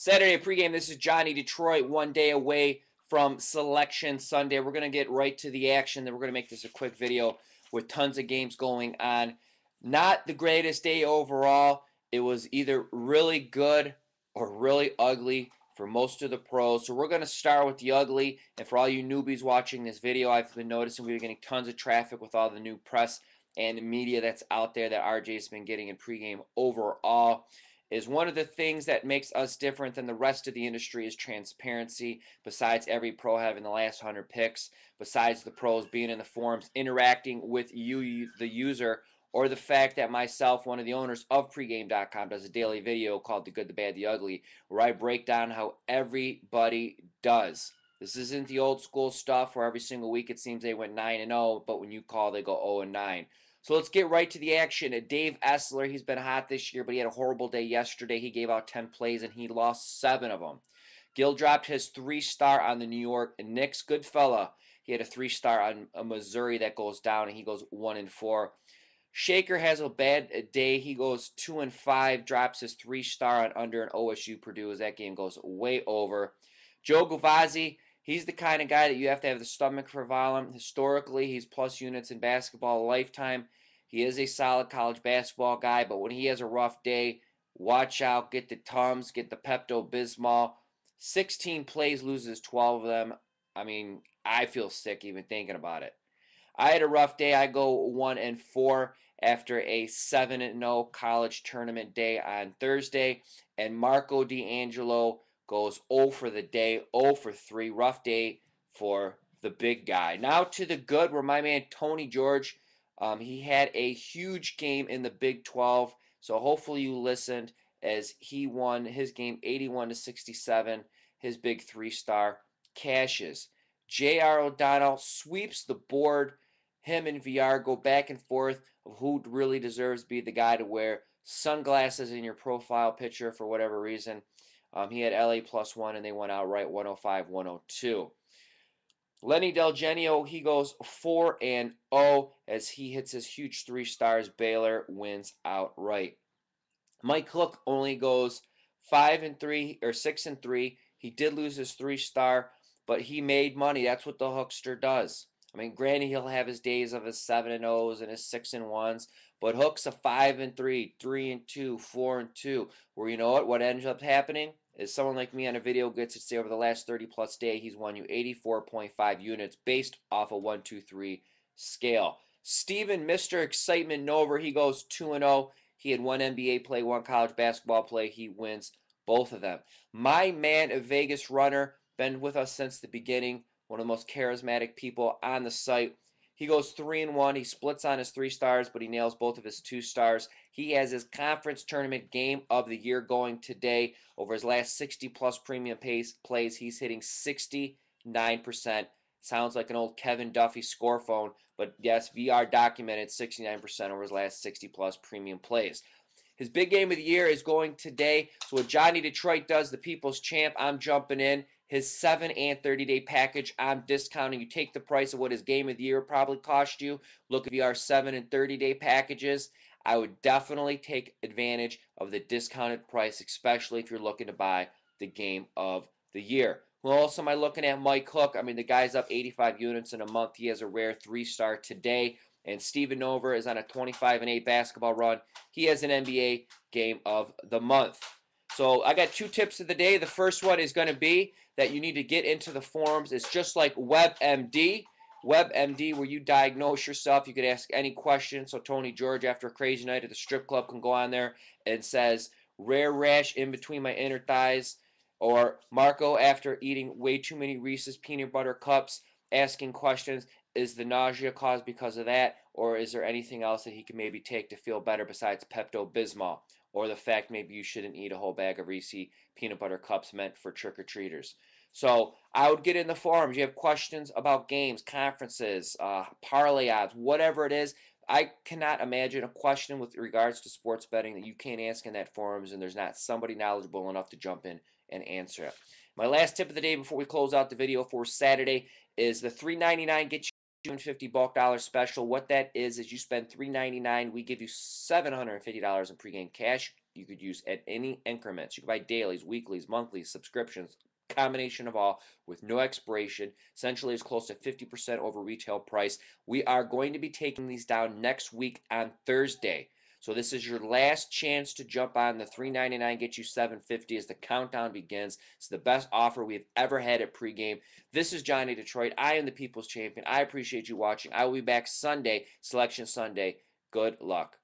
Saturday pregame, this is Johnny Detroit, one day away from Selection Sunday. We're going to get right to the action. Then we're going to make this a quick video with tons of games going on. Not the greatest day overall. It was either really good or really ugly for most of the pros. So we're going to start with the ugly. And for all you newbies watching this video, I've been noticing we're getting tons of traffic with all the new press and media that's out there that RJ's been getting in pregame overall. Is one of the things that makes us different than the rest of the industry is transparency. Besides every pro having the last 100 picks, besides the pros being in the forums, interacting with you, the user, or the fact that myself, one of the owners of pregame.com, does a daily video called The Good, the Bad, the Ugly, where I break down how everybody does. This isn't the old school stuff where every single week it seems they went 9-0, but when you call, they go 0-9. So let's get right to the action. Dave Essler, he's been hot this year, but he had a horrible day yesterday. He gave out 10 plays, and he lost 7 of them. Gil dropped his 3-star on the New York Knicks. Good fella. He had a 3-star on a Missouri that goes down, and he goes 1-4. Shaker has a bad day. He goes 2-5, drops his 3-star on under an OSU Purdue as that game goes way over. Joe Gavazzi, he's the kind of guy that you have to have the stomach for volume. Historically, he's plus units in basketball a lifetime. He is a solid college basketball guy, but when he has a rough day, watch out. Get the Tums, get the Pepto-Bismol. 16 plays, loses 12 of them. I mean, I feel sick even thinking about it. I had a rough day. I go 1-4 after a 7-0 college tournament day on Thursday. And Marco D'Angelo goes 0 for the day, 0 for 3. Rough day for the big guy. Now to the good, where my man Tony George, he had a huge game in the Big 12. So hopefully you listened as he won his game 81-67. His big 3-star cashes. J.R. O'Donnell sweeps the board. Him and VR go back and forth of who really deserves to be the guy to wear sunglasses in your profile picture for whatever reason. He had LA +1, and they went outright 105-102. Lenny Del Genio, he goes 4-0 as he hits his huge 3-stars. Baylor wins outright. Mike Hook only goes 5-3 or 6-3. He did lose his 3-star, but he made money. That's what the Hookster does. I mean, granted, he'll have his days of his 7-0s and his 6-1s, but Hook's a 5-3, 3-2, 4-2. Where you know what ends up happening is someone like me on a video gets to say over the last 30-plus day, he's won you 84.5 units based off a 1-2-3 scale. Steven, Mr. Excitement Nover, he goes 2-0. He had 1 NBA play, 1 college basketball play. He wins both of them. My man, a Vegas runner, been with us since the beginning. One of the most charismatic people on the site. He goes 3-1. He splits on his 3-stars, but he nails both of his 2-stars. He has his conference tournament game of the year going today. Over his last 60-plus premium plays, he's hitting 69%. Sounds like an old Kevin Duffy score phone, but yes, VR documented 69% over his last 60-plus premium plays. His big game of the year is going today. So what Johnny Detroit does, the people's champ, I'm jumping in. His 7 and 30-day package, I'm discounting. You take the price of what his game of the year probably cost you. Look at VR 7 and 30-day packages. I would definitely take advantage of the discounted price, especially if you're looking to buy the game of the year. Who else am I looking at? Mike Hook. I mean, the guy's up 85 units in a month. He has a rare 3-star today. And Steven Nover is on a 25-8 basketball run. He has an NBA game of the month. So I got 2 tips of the day. The first one is going to be that you need to get into the forums. It's just like WebMD. WebMD, where you diagnose yourself. You could ask any question. So Tony George, after a crazy night at the strip club, can go on there and says, rare rash in between my inner thighs. Or Marco, after eating way too many Reese's peanut butter cups, asking questions, is the nausea caused because of that? Or is there anything else that he can maybe take to feel better besides Pepto-Bismol? Or the fact maybe you shouldn't eat a whole bag of Reese's peanut butter cups meant for trick-or-treaters. So I would get in the forums. You have questions about games, conferences, parlay odds, whatever it is. I cannot imagine a question with regards to sports betting that you can't ask in that forums and there's not somebody knowledgeable enough to jump in and answer it. My last tip of the day before we close out the video for Saturday is the $3.99 get you $250 bulk dollar special. What that is you spend $3.99, we give you $750 in pregame cash. you could use at any increments. You can buy dailies, weeklies, monthlies, subscriptions, combination of all with no expiration. Essentially, it's close to 50% over retail price. We are going to be taking these down next week on Thursday. So this is your last chance to jump on the $3.99 get you $7.50 as the countdown begins. It's the best offer we've ever had at pregame. This is Johnny Detroit. I am the People's Champion. I appreciate you watching. I will be back Sunday, Selection Sunday. Good luck.